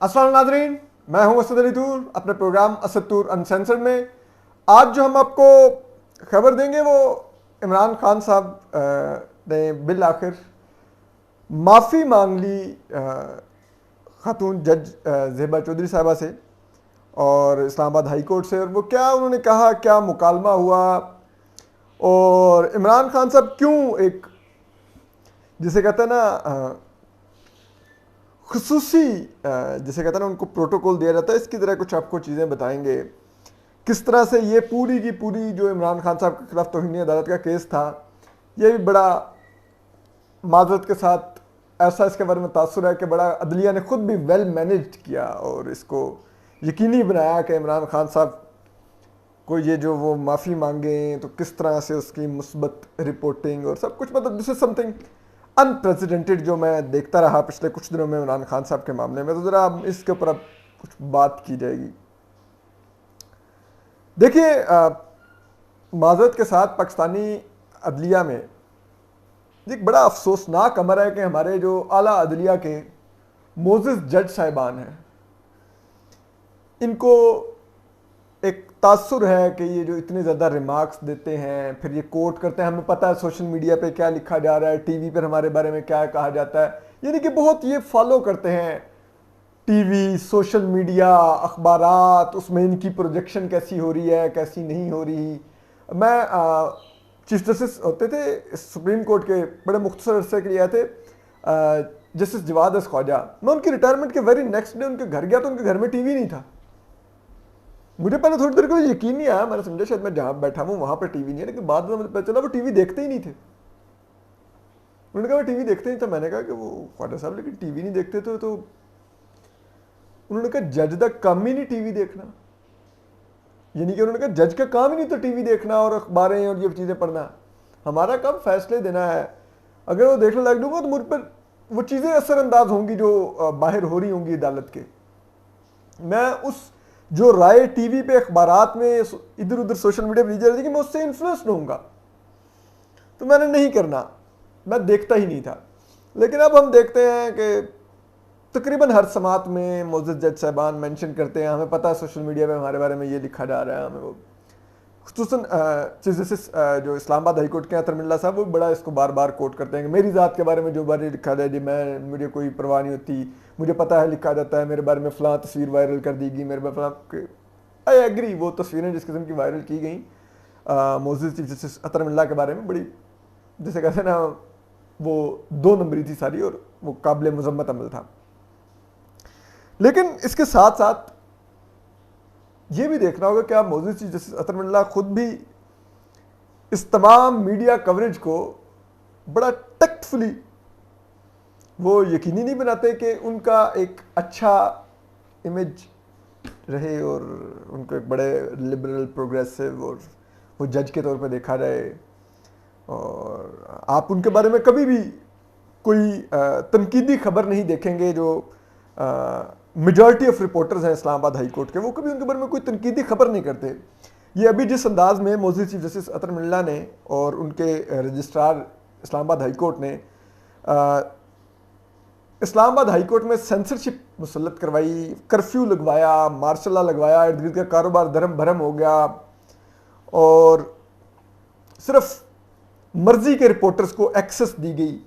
अस्सलाम नाज़रीन, मैं हूं असद अली तूर अपने प्रोग्राम असद तूर अनसेंसर्ड में। आज जो हम आपको खबर देंगे वो इमरान खान साहब ने बिल आखिर माफ़ी मांग ली खातून जज ज़ेबा चौधरी साहबा से और इस्लामाबाद हाई कोर्ट से, और वो क्या उन्होंने कहा, क्या मुकालमा हुआ और इमरान खान साहब क्यों एक जिसे कहते हैं ना खुसूसी जिसे कहते हैं ना उनको प्रोटोकॉल दिया जाता है, इसकी तरह कुछ आपको चीज़ें बताएंगे। किस तरह से ये पूरी की पूरी जो इमरान खान साहब के खिलाफ तौहीन अदालत का केस था, ये भी बड़ा माजरत के साथ ऐसा इसके बारे में तासुर है कि बड़ा अदलिया ने खुद भी वेल मैनेज्ड किया और इसको यकीनी बनाया कि इमरान खान साहब को ये जो वो माफ़ी मांगे तो किस तरह से उसकी मुस्बत रिपोर्टिंग और सब कुछ, मतलब दिस इज समथिंग अनप्रेसिडेंटेड जो मैं देखता रहा पिछले कुछ दिनों में इमरान खान साहब के मामले में। तो ज़रा इसके ऊपर अब कुछ बात की जाएगी। देखिए, माजरत के साथ पाकिस्तानी अदलिया में एक बड़ा अफसोसनाक अमर है कि हमारे जो आला अदलिया के मोजिज़ जज साहिबान हैं, इनको एक तासुर है कि ये जो इतने ज़्यादा रिमार्क्स देते हैं, फिर ये कोट करते हैं, हमें पता है सोशल मीडिया पे क्या लिखा जा रहा है, टीवी पर हमारे बारे में क्या कहा जाता है, यानी कि बहुत ये फॉलो करते हैं टीवी, सोशल मीडिया, अखबारात, उसमें इनकी प्रोजेक्शन कैसी हो रही है, कैसी नहीं हो रही। मैं चीफ जस्टिस होते थे सुप्रीम कोर्ट के, बड़े मुख्तसर अरसे के लिए आए थे जस्टिस जवाद एस ख्वाजा। मैं उनकी रिटायरमेंट के वेरी नेक्स्ट डे उनके घर गया तो उनके घर में टीवी नहीं था। मुझे पहले थोड़ी देर को यकीन नहीं आया, मैंने समझा शायद मैं जहाँ बैठा हूँ वहाँ पर टीवी नहीं है, लेकिन बाद में मुझे पता चला वो टीवी देखते ही नहीं थे। उन्होंने कहा वो टीवी देखते नहीं था। मैंने कहा कि वो ख्वाजा साहब लेकिन टीवी नहीं देखते तो उन्होंने कहा जज का काम ही नहीं टीवी देखना, यानी कि उन्होंने कहा जज का काम ही नहीं तो टीवी देखना और अखबारें और ये चीज़ें पढ़ना, हमारा काम फैसले देना है। अगर वो देखने लग दूंगा तो मुझ पर वो चीज़ें असरअंदाज होंगी जो बाहर हो रही होंगी अदालत के। मैं उस जो राय टीवी पे, अखबारात में, इधर उधर सोशल मीडिया पर दी जा रही थी कि मैं उससे इन्फ्लुएंस होऊंगा, तो मैंने नहीं करना, मैं देखता ही नहीं था। लेकिन अब हम देखते हैं कि तकरीबन हर समात में मोअज़्ज़ज़ जज साहबान मेंशन करते हैं, हमें पता है सोशल मीडिया पे हमारे बारे में ये लिखा जा रहा है, हमें वो खुसूसन चीफ जस्टिस जो इस्लामाबाद हाई कोर्ट के अतर मिल्ला साहब, वो बड़ा इसको बार बार कोट करते हैं कि मेरी ज़ात के बारे में जो बारे लिखा जाए जी मुझे कोई परवाह नहीं होती, मुझे पता है लिखा जाता है मेरे बारे में फ़लाँ तस्वीर वायरल कर दी गई, मेरे बारे में आई एग्री। वो तस्वीरें जिस किस्म की वायरल की गई मोअज़्ज़ज़ चीफ जस्टिस अतर मिल्ला के बारे में, बड़ी जैसे कहते हैं ना वो 2 नंबरी थी सारी और वो काबिल मज़म्मत अमल था। लेकिन इसके साथ साथ ये भी देखना होगा कि आप मोअज़्ज़ज़ चीफ जस्टिस अतर मिल्ला खुद भी इस तमाम मीडिया कवरेज को बड़ा टैक्टफुली वो यकीनी नहीं बनाते कि उनका एक अच्छा इमेज रहे और उनको एक बड़े लिबरल, प्रोग्रेसिव और वो जज के तौर पे देखा जाए। और आप उनके बारे में कभी भी कोई तनकीदी खबर नहीं देखेंगे। जो मेजॉरिटी ऑफ रिपोर्टर्स हैं इस्लामाबाद हाई कोर्ट के, वो कभी उनके बारे में कोई तनकीदी खबर नहीं करते। ये अभी जिस अंदाज में मोअज़्ज़ज़ चीफ जस्टिस अतर मिल्ला ने और उनके रजिस्ट्रार इस्लामाबाद हाई कोर्ट ने इस्लामाबाद हाई कोर्ट में सेंसरशिप मुसल्लत करवाई, कर्फ्यू लगवाया, मार्शल लॉ लगवाया, इर्द गिर्द का कारोबार धर्म भरम हो गया और सिर्फ मर्जी के रिपोर्टर्स को एक्सेस दी गई।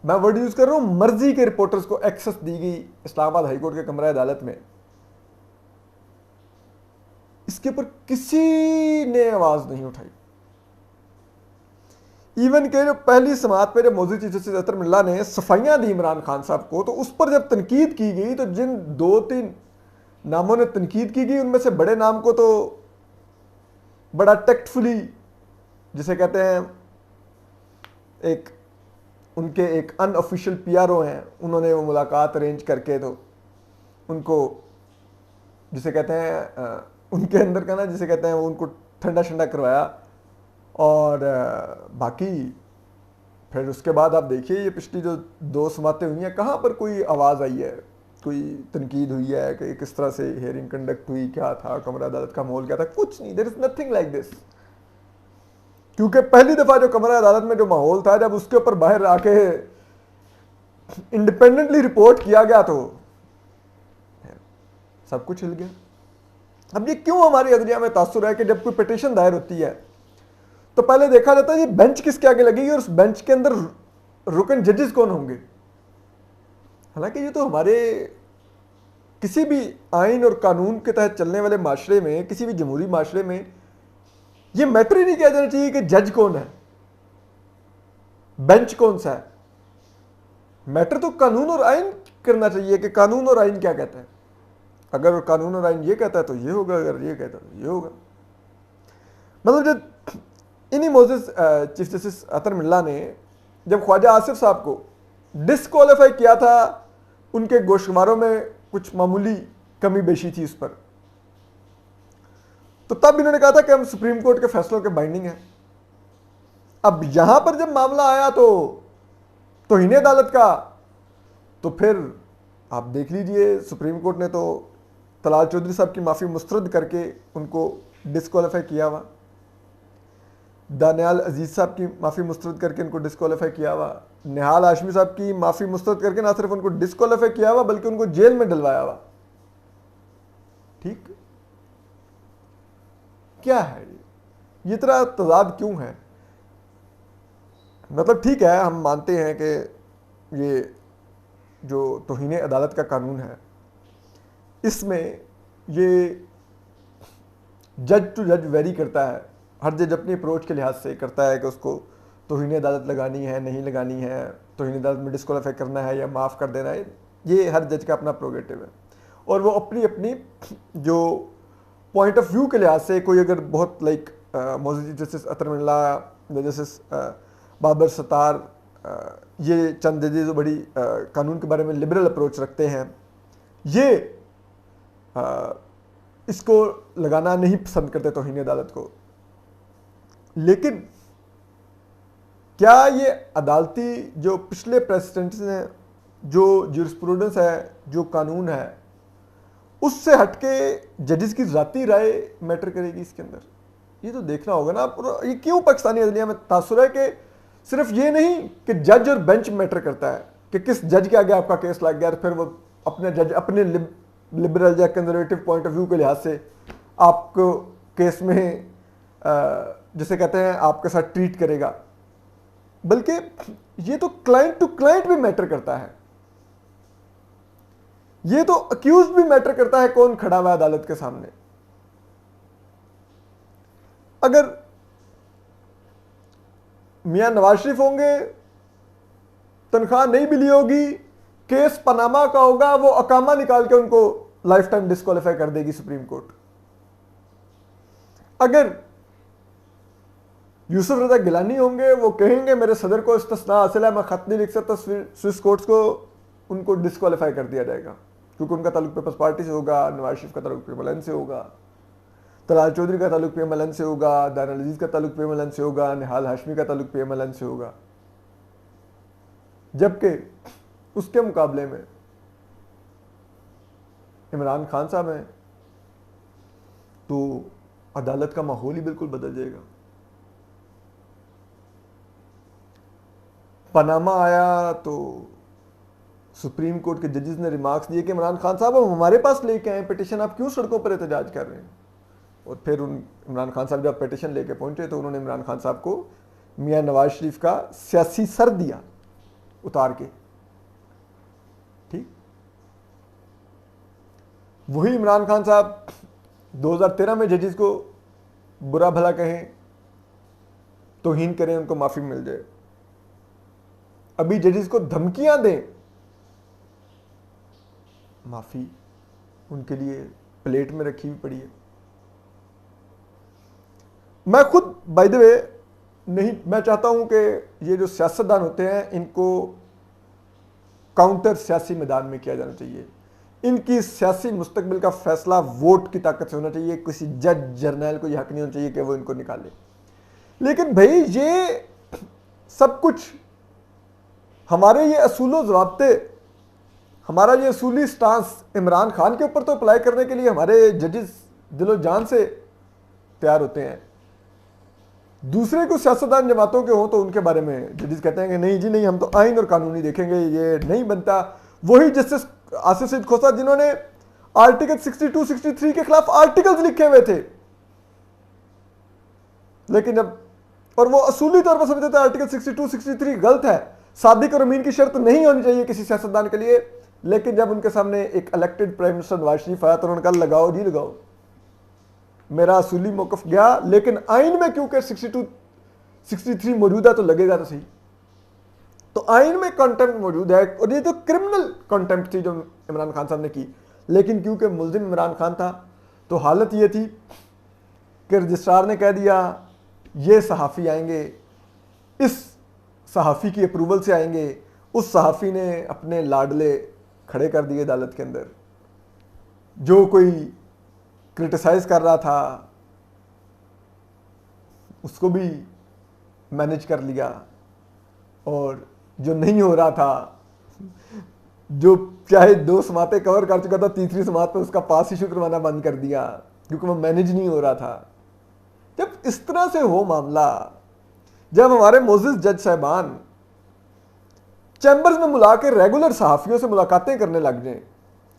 मैं वर्ड यूज कर रहा हूं, मर्जी के रिपोर्टर्स को एक्सेस दी गई इस्लामाबाद हाई कोर्ट के कमरा अदालत में। इसके ऊपर किसी ने आवाज नहीं उठाई। इवन के जो पहली समात पे जब मोअज़्ज़ज़ चीफ जस्टिस अतर मिल्ला ने सफाइयां दी इमरान खान साहब को, तो उस पर जब तनकीद की गई तो जिन 2-3 नामों ने तनकीद की गई उनमें से बड़े नाम को तो बड़ा टैक्टफुली, जिसे कहते हैं एक उनके एक अनऑफिशियल पीआरओ हैं, उन्होंने वो मुलाकात अरेंज करके तो उनको जिसे कहते हैं उनके अंदर का ना जिसे कहते हैं वो उनको ठंडा ठंडा करवाया। और बाकी फिर उसके बाद आप देखिए ये पिछली जो 2 समातें हुई हैं, कहाँ पर कोई आवाज़ आई है, कोई तनकीद हुई है कि किस तरह से हेयरिंग कंडक्ट हुई, क्या था कमरा अदालत का माहौल क्या था, कुछ नहीं। There is nothing like this. क्योंकि पहली दफ़ा जो कमरा अदालत में जो माहौल था, जब उसके ऊपर बाहर आके इंडिपेंडेंटली रिपोर्ट किया गया तो سب کچھ ہل گیا. اب یہ کیوں ہماری عدلیہ میں تاثر ہے کہ جب کوئی پٹیشن دائر ہوتی ہے تو پہلے دیکھا جاتا ہے یہ بینچ کس کے آگے لگے گی اور اس بینچ کے اندر رکن ججز کون ہوں گے. حالانکہ یہ تو ہمارے کسی بھی آئین اور قانون کے تحت چلنے والے معاشرے میں, کسی بھی جمہوری معاشرے میں یہ میٹر ہی نہیں کیا جانا چاہیے کہ جج کون ہے, بینچ کون سا ہے. میٹر تو قانون اور آئین کرنا چاہیے کہ قانون اور آئین کیا کہتا ہے. اگر قانون اور آئین یہ کہتا ہے تو یہ ہوگا, اگر یہ کہتا ہے تو یہ ہوگا. مطلب جب انہی موزز چیف جسٹس اطہر ملا نے جب خواجہ آصف صاحب کو ڈسکوالیفائی کیا تھا, ان کے گوشتماروں میں کچھ معمولی کمی بیشی تھی اس پر, تو تب انہوں نے کہا تھا کہ ہم سپریم کورٹ کے فیصلوں کے بائنڈنگ ہیں. اب یہاں پر جب معاملہ آیا تو توہین عدالت کا, تو پھر آپ دیکھ لیجئے سپریم کورٹ نے تو طلال چودھری صاحب کی معافی مسترد کر کے ان کو ڈسکوالیفائی کیا ہوا, دانیال عزیز صاحب کی معافی مسترد کر کے ان کو ڈسکوالیفائی کیا ہوا, نہال ہاشمی صاحب کی معافی مسترد کر کے نہ صرف ان کو ڈسکوالیفائی کیا ہوا بلکہ ان کو جیل میں ڈلوایا ہوا. ٹھیک, کیا ہے یہ طرح تضاد کیوں ہے؟ مطلب ٹھیک ہے ہم مانتے ہیں کہ یہ جو توہین عدالت کا قانون ہے اس میں یہ جج ٹو جج ویری کرتا ہے, ہر جج اپنی اپروچ کے لحاظ سے کرتا ہے کہ اس کو توہین عدالت لگانی ہے نہیں لگانی ہے, توہین عدالت میں ڈسکوالیفائی کرنا ہے یا معاف کر دینا ہے, یہ ہر جج کا اپنا پروگیٹو ہے. اور وہ اپنی اپنی جو پوائنٹ آف ویو کے لحاظ سے کوئی اگر بہت لائک موزز جسٹس اطہر ملا, جسٹس بابر ستار, یہ چند ججز بڑی قانون کے بارے میں لبرل اپروچ رکھتے ہیں, یہ اس کو لگانا نہیں پسند کرتے توہین عدالت کو. لیکن کیا یہ عدالتی جو پچھلے پریسیڈنٹس ہیں, جو جورسپروڈنس ہے, جو قانون ہے, اس سے ہٹ کے ججز کی ذاتی رائے میٹر کرے گی اس کے اندر؟ یہ تو دیکھنا ہوگا نا. یہ کیوں پاکستانی عدلیہ میں تاثر ہے کہ صرف یہ نہیں کہ جج اور بینچ میٹر کرتا ہے کہ کس جج کے آگے آپ کا کیس لگ گیا, پھر وہ اپنے جج اپنے لبرل یا کنزرویٹو پوائنٹ آف ویو کے لحاظ سے آپ کو کیس میں جسے کہتے ہیں آپ کے ساتھ ٹریٹ کرے گا, بلکہ یہ تو کلائنٹ ٹو کلائنٹ بھی میٹر کرتا ہے. یہ تو اکیوز بھی میٹر کرتا ہے کون کھڑا ہوا ہے عدالت کے سامنے. اگر میاں نواز شریف ہوں گے, تنخواہ نہیں ملی ہوگی, کیس پاناما کا ہوگا, وہ اقامہ نکال کے ان کو لائف ٹائم ڈسکوالیفائی کر دے گی سپریم کورٹ. اگر یوسف رضا گیلانی ہوں گے, وہ کہیں گے میرے صدر کو استثناء حاصل ہے, میں خط نہیں لکھ سکتا, سوئس کورٹس کو ان کو ڈسکوالیفائی کر دیا جائے گا کیونکہ ان کا تعلق پیپلز پارٹی سے ہوگا, نواز شریف کا تعلق PMLN سے ہوگا, طلال چودھری کا تعلق PMLN سے ہوگا, دانیال عزیز کا تعلق PMLN سے ہوگا, نہال ہاشمی کا تعلق PMLN سے ہوگا. جبکہ اس کے مقابلے میں عمران خان صاحب ہیں تو عدالت کا ماحول ہی بالکل بدل جائے گا. پاناما آیا تو سپریم کورٹ کے ججز نے ریمارکس دیے کہ عمران خان صاحب ہم ہمارے پاس لے کے آئے پٹیشن, آپ کیوں سڑکوں پر احتجاج کر رہے ہیں؟ اور پھر عمران خان صاحب جب پٹیشن لے کے پہنچے تو انہوں نے عمران خان صاحب کو میاں نواز شریف کا سیاسی سر دیا اتار کے. ٹھیک, وہی عمران خان صاحب 2013 میں ججز کو برا بھلا کہیں, توہین کریں, ان کو معافی مل جائے. ابھی ججز کو دھمکیاں دیں, معافی ان کے لیے پلیٹ میں رکھی ہوئی پڑی ہے. میں خود بائی دی وے نہیں, میں چاہتا ہوں کہ یہ جو سیاستدان ہوتے ہیں ان کو کاؤنٹر سیاسی میدان میں کیا جانا چاہیے. ان کی سیاسی مستقبل کا فیصلہ ووٹ کی طاقت سے ہونا چاہیے, کسی جج جرنیل کو یہ حق نہیں ہونا چاہیے کہ وہ ان کو نکالے. لیکن بھائی یہ سب کچھ ہمارے یہ اصول و ضابطے, ہمارا یہ اصولی سٹانس عمران خان کے اوپر تو اپلائی کرنے کے لیے ہمارے ججز دل و جان سے تیار ہوتے ہیں. دوسرے کو سیاستدان جماعتوں کے ہوں تو ان کے بارے میں ججز کہتے ہیں کہ نہیں جی نہیں, ہم تو آئین اور قانون ہی دیکھیں گے, یہ نہیں بنتا. وہی جسٹس آصف سعید کھوسہ جنہوں نے आर्टिकल 62 63 के खिलाफ आर्टिकल्स लिखे हुए थे, लेकिन अब और वो असूली तौर पर समझते थे आर्टिकल 62 63 गलत है, सादिक और अमीन की शर्त नहीं होनी चाहिए किसी सियासतदान के लिए। लेकिन जब उनके सामने एक elected prime minister Nawaz Sharif आया तो उन्होंने कहा लगाओ जी लगाओ, मेरा असूली मौकफ गया, लेकिन आइन में क्योंकि 62 63 मौजूद है तो लगेगा तो सही। तो आइन में कंटेम्प्ट मौजूद है, और ये तो क्रिमिनल कंटेम्प्ट थी जो इमरान खान साहब ने की, लेकिन क्योंकि मुल्जिम इमरान खान था तो हालत ये थी कि रजिस्ट्रार ने कह दिया ये सहाफ़ी आएंगे, इस सहाफ़ी की अप्रूवल से आएंगे। उस सहाफ़ी ने अपने लाडले खड़े कर दिए अदालत के अंदर, जो कोई क्रिटिसाइज़ कर रहा था उसको भी मैनेज कर लिया, और जो नहीं हो रहा था, जो चाहे 2 समातें कवर कर चुका था, तीसरी समात पर उसका पास इशू करवाना बंद कर दिया क्योंकि वो मैनेज नहीं हो रहा था। जब इस तरह से हो मामला, जब हमारे मोजिज जज साहबान चैम्बर्स में बुला के रेगुलर सहाफ़ियों से मुलाकातें करने लग जाएं,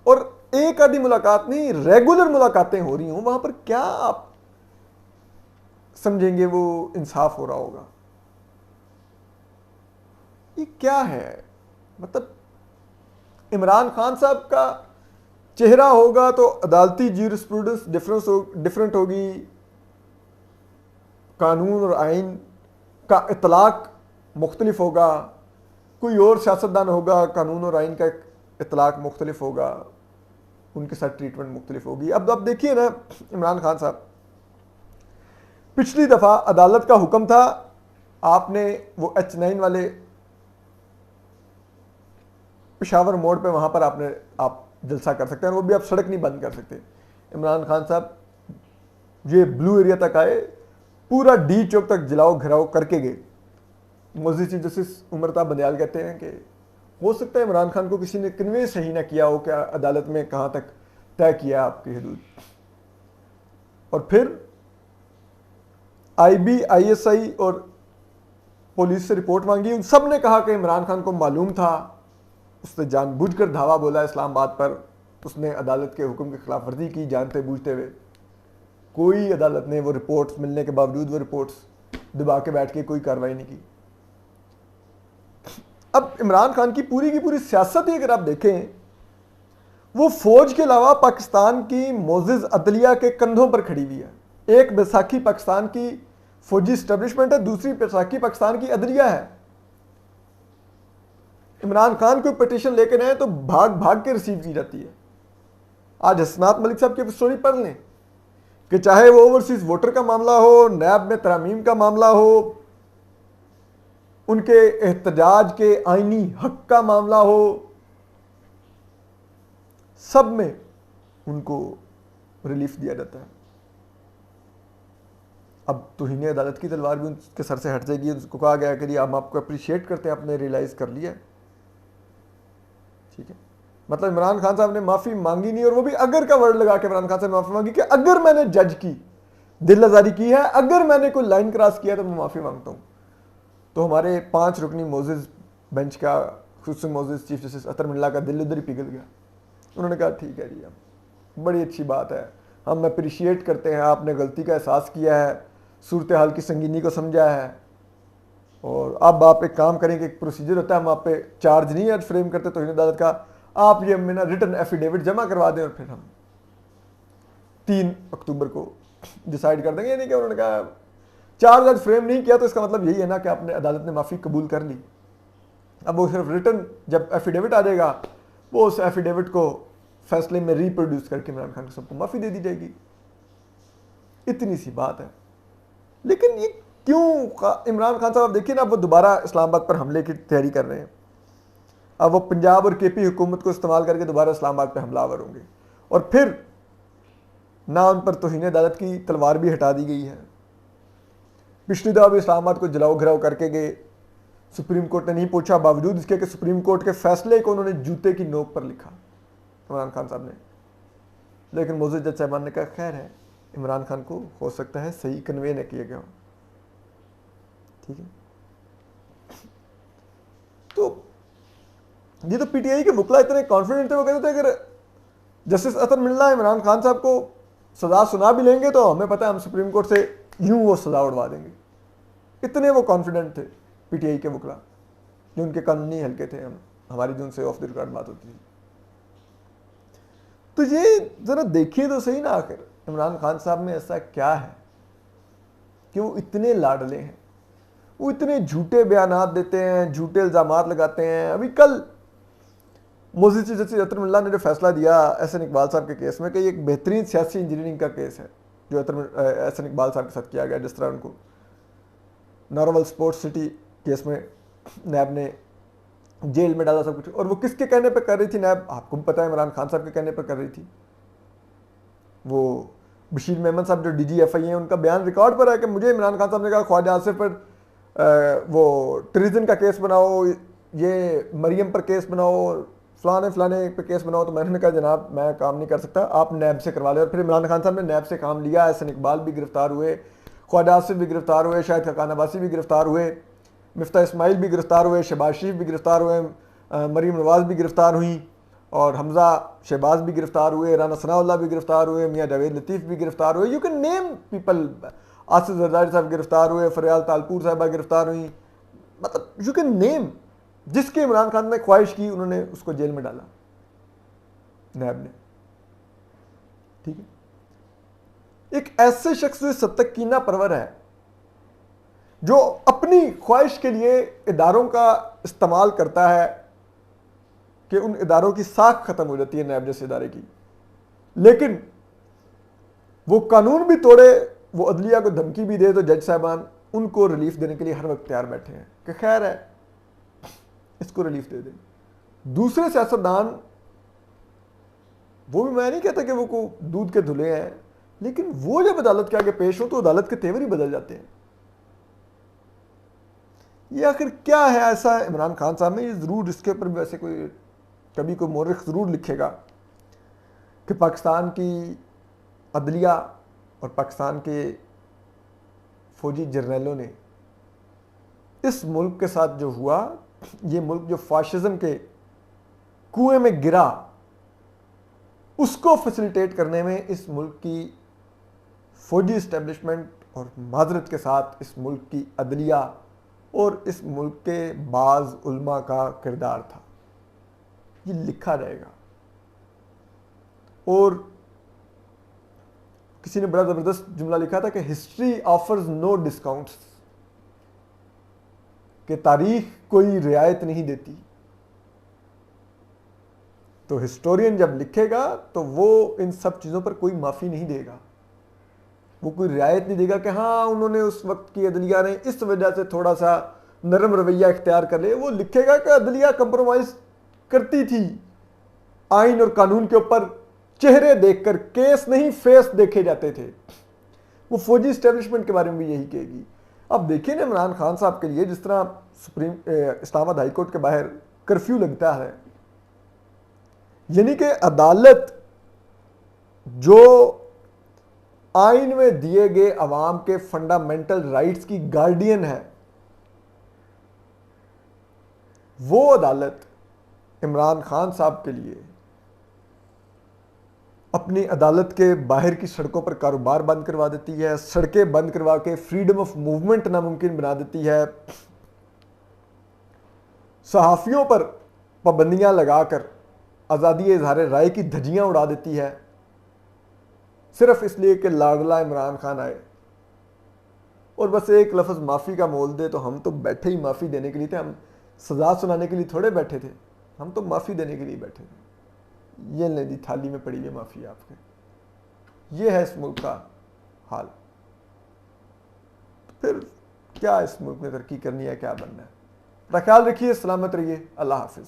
और एक आधी मुलाकात नहीं रेगुलर मुलाकातें हो रही हों, वहां पर क्या आप समझेंगे वो इंसाफ हो रहा होगा? ये क्या है? मतलब इमरान खान साहब का चेहरा होगा तो अदालती ज्यूरिस्प्रूडेंस डिफरेंट होगी, कानून और आइन का इतलाक मुख्तलिफ होगा, कोई और सियासतदान होगा कानून और आइन का इतलाक मुख्तलिफ होगा, उनके साथ ट्रीटमेंट मुख्तलिफ होगी। अब देखिए ना, इमरान खान साहब पिछली दफ़ा अदालत का हुक्म था आपने वो H9 वाले पेशावर मोड़ पे वहाँ पर आप जलसा कर सकते हैं, और वो भी आप सड़क नहीं बंद कर सकते। इमरान खान साहब ये ब्लू एरिया तक आए, पूरा डी चौक तक जलाओ घिराओ करके गए। मोज़िज़ चीफ जस्टिस उमरताब बंदयाल कहते हैं कि हो सकता है इमरान खान को किसी ने कन्वे सही ना किया हो, क्या अदालत में कहाँ तक तय किया आपकी हदूद। और फिर IB ISI और पुलिस से रिपोर्ट मांगी, उन सब ने कहा कि इमरान खान को मालूम था, उसने जानबूझकर धावा बोला इस्लामाबाद पर, उसने अदालत के हुक्म की खिलाफ वर्जी की जानते बूझते हुए। कोई अदालत ने वो रिपोर्ट्स मिलने के बावजूद वो रिपोर्ट्स दबा के बैठ के कोई कार्रवाई नहीं की। अब इमरान खान की पूरी सियासत ही अगर आप देखें, वो फौज के अलावा पाकिस्तान की मोजिज अदलिया के कंधों पर खड़ी हुई है। एक बैसाखी पाकिस्तान की फौजी स्टैब्लिशमेंट है, दूसरी बैसाखी पाकिस्तान की अदलिया है। इमरान खान कोई पिटीशन लेकर आए तो भाग भाग के रिसीव की जाती है। आज हसनात मलिक साहब की स्टोरी पढ़ लें कि चाहे वो ओवरसीज वोटर का मामला हो, नैब में तरामीम का मामला हो, उनके एहतजाज के आईनी हक का मामला हो, सब में उनको रिलीफ दिया जाता है। अब तौहीन अदालत की तलवार भी उनके सर से हट जाएगी। उनको कहा गया कि हम आपको अप्रिशिएट करते हैं, आपने रियलाइज कर लिया, ठीक है। मतलब इमरान खान साहब ने माफ़ी मांगी नहीं, और वो भी अगर का वर्ड लगा के इमरान खान साहब ने माफ़ी मांगी कि अगर मैंने जज की दिल आज़ारी की है, अगर मैंने कोई लाइन क्रॉस किया तो मैं माफ़ी मांगता हूँ। तो हमारे 5 रुकनी मोजिज बेंच का खुसूसी मोजिज चीफ जस्टिस अतर मिल्ला का दिल उधर ही पिघल गया। उन्होंने कहा ठीक है जी, अब बड़ी अच्छी बात है, हम अप्रिशिएट करते हैं, आपने गलती का एहसास किया है, सूरत हाल की संगीनी को समझा है, और अब आप एक काम करें कि एक प्रोसीजर होता है, हम आप पे चार्ज नहीं आज फ्रेम करते तौहीन अदालत का, आप ये हमें ना रिटर्न एफिडेविट जमा करवा दें और फिर हम 3 अक्टूबर को डिसाइड कर देंगे। यानी कि उन्होंने कहा चार्ज आज फ्रेम नहीं किया तो इसका मतलब यही है ना कि आपने अदालत ने माफ़ी कबूल कर ली। अब वो सिर्फ रिटर्न जब एफिडेविट आ जाएगा, वो उस एफिडेविट को फैसले में रिप्रोड्यूस करके इमरान खान को सबको माफ़ी दे दी जाएगी। इतनी सी बात है। लेकिन ये क्यों इमरान खान साहब देखिए ना, अब वो दोबारा इस्लामाबाद पर हमले की तैयारी कर रहे हैं। अब वो पंजाब और KP हुकूमत को इस्तेमाल करके दोबारा इस्लामाबाद पर हमलावर होंगे, और फिर ना उन पर तौहीन अदालत की तलवार भी हटा दी गई है। पिछली दफा भी इस्लामाबाद को जलाओ घिराओ करके गए, सुप्रीम कोर्ट ने नहीं पूछा, बावजूद इसके कि सुप्रीम कोर्ट के फैसले को उन्होंने जूते की नोक पर लिखा इमरान खान साहब ने। लेकिन मोज़िज़ जज साहबान ने कहा खैर है, इमरान खान को हो सकता है सही कन्वे न किया गया हो, ठीक है। तो ये तो PTI के वकला इतने कॉन्फिडेंट थे, वो कहते थे अगर जस्टिस अतर मिल्ला इमरान खान साहब को सज़ा सुना भी लेंगे तो हमें पता है हम सुप्रीम कोर्ट से यूं वो सज़ा उड़वा देंगे, इतने वो कॉन्फिडेंट थे पीटीआई के वकला जो उनके कानूनी हल्के थे। हमारी जो उनसे ऑफ द रिकॉर्ड बात होती थी। तो ये ज़रा देखिए तो सही ना, आखिर इमरान खान साहब में ऐसा क्या है कि वो इतने लाडले हैं, वो इतने झूठे बयानात देते हैं, झूठे इल्ज़ामात लगाते हैं। अभी कल मोज़ी जस्टिस अतर मिल्ला ने जो फैसला दिया एहसन इकबाल साहब के केस में कि ये एक बेहतरीन सियासी इंजीनियरिंग का केस है जो एहसन इकबाल साहब के साथ किया गया, जिस तरह उनको नॉर्मल स्पोर्ट्स सिटी केस में नैब ने जेल में डाला सब कुछ। और वो किसके कहने पे कर रही थी नैब? आपको भी पता है, इमरान खान साहब के कहने पे कर रही थी। वो बशीर मेमन साहब जो DGFI हैं, उनका बयान रिकॉर्ड पर है कि मुझे इमरान खान साहब ने कहा ख्वाजा आसिफ पर वो ट्रीजन का केस बनाओ, ये मरियम पर केस बनाओ, फलाने पे केस बनाओ। तो मैंने कहा जनाब मैं काम नहीं कर सकता, आप नैब से करवा ले। और फिर इमरान खान साहब ने नैब से काम लिया। एहसन इकबाल भी गिरफ्तार हुए, ख्वाजा आसिफ भी गिरफ्तार हुए, शाहिद खकान अब्बासी भी गिरफ्तार हुए, मिफ्ता इस्माइल भी गिरफ्तार हुए, शहबाज शरीफ भी गिरफ्तार हुए, मरीम नवाज भी गिरफ्तार हुई, और हमजा शहबाज भी गिरफ्तार हुए, राना सनाउल्लाह भी गिरफ्तार हुए, मियाँ जावेद लतीफ़ भी गिरफ्तार हुए। You can name people, Asif Zardari साहब गिरफ्तार हुए, फरियाल तालपुर साहबा गिरफ्तार हुई, मतलब यू कैन नेम। जिसके इमरान खान ने ख्वाहिश की उन्होंने उसको जेल में डाला नैब ने। ठीक है, एक ऐसे शख्स जो सब तक कीना परवर है, जो अपनी ख्वाहिश के लिए इदारों का इस्तेमाल करता है कि उन इदारों की साख खत्म हो जाती है नैब जैसे इदारे की, लेकिन वो कानून भी तोड़े, वो अदलिया को धमकी भी दे, तो जज साहबान उनको रिलीफ देने के लिए हर वक्त तैयार बैठे हैं कि खैर है इसको रिलीफ दे दें। दूसरे सियासतदान, वो भी मैं नहीं कहता कि वो को दूध के धुले हैं, लेकिन वो जब अदालत के आगे पेश हो तो अदालत के तेवर ही बदल जाते हैं। ये आखिर क्या है ऐसा इमरान खान साहब में? ये ज़रूर इसके ऊपर भी वैसे कोई कभी कोई मौरख ज़रूर लिखेगा कि पाकिस्तान की अदलिया और पाकिस्तान के फौजी जर्नलों ने इस मुल्क के साथ जो हुआ, ये मुल्क जो फाशिज्म के कुएं में गिरा, उसको फैसिलिटेट करने में इस मुल्क की फौजी इस्टेब्लिशमेंट और माजरत के साथ इस मुल्क की अदलिया और इस मुल्क के बाज़ उल्मा का किरदार था। ये लिखा रहेगा। और किसी ने बड़ा ज़बरदस्त जुमला लिखा था कि हिस्ट्री ऑफर्स नो डिस्काउंट्स, कि तारीख कोई रियायत नहीं देती। तो हिस्टोरियन जब लिखेगा तो वो इन सब चीज़ों पर कोई माफ़ी नहीं देगा, वो कोई रियायत नहीं देगा कि हाँ उन्होंने उस वक्त की अदलिया ने इस वजह से थोड़ा सा नरम रवैया इख्तियार कर लिया। वो लिखेगा कि अदलिया कंप्रोमाइज़ करती थी आइन और कानून के ऊपर, चेहरे देखकर, केस नहीं फेस देखे जाते थे। वो फौजी इस्टेब्लिशमेंट के बारे में भी यही कहेगी। अब देखिए ना, इमरान खान साहब के लिए जिस तरह इस्लामाबाद हाई कोर्ट के बाहर कर्फ्यू लगता है, यानी कि अदालत जो आइन में दिए गए अवाम के फंडामेंटल राइट्स की गार्डियन है, वो अदालत इमरान खान साहब के लिए अपनी अदालत के बाहर की सड़कों पर कारोबार बंद करवा देती है, सड़कें बंद करवा के फ्रीडम ऑफ मूवमेंट नामुमकिन बना देती है, सहाफ़ियों पर पाबंदियां लगाकर आज़ादी इज़हार राय की धज्जियां उड़ा देती है, सिर्फ इसलिए कि लाडला इमरान खान आए और बस एक लफ्ज़ माफ़ी का मोल दे तो हम तो बैठे ही माफ़ी देने के लिए थे। हम सज़ा सुनाने के लिए थोड़े बैठे थे, हम तो माफ़ी देने के लिए बैठे थे। ये ले दी थाली में पड़ी है माफ़ी आपके। ये है इस मुल्क का हाल। फिर क्या इस मुल्क में तरक्की करनी है, क्या बनना है? अपना ख्याल रखिए, सलामत रहिए, अल्लाह हाफिज़।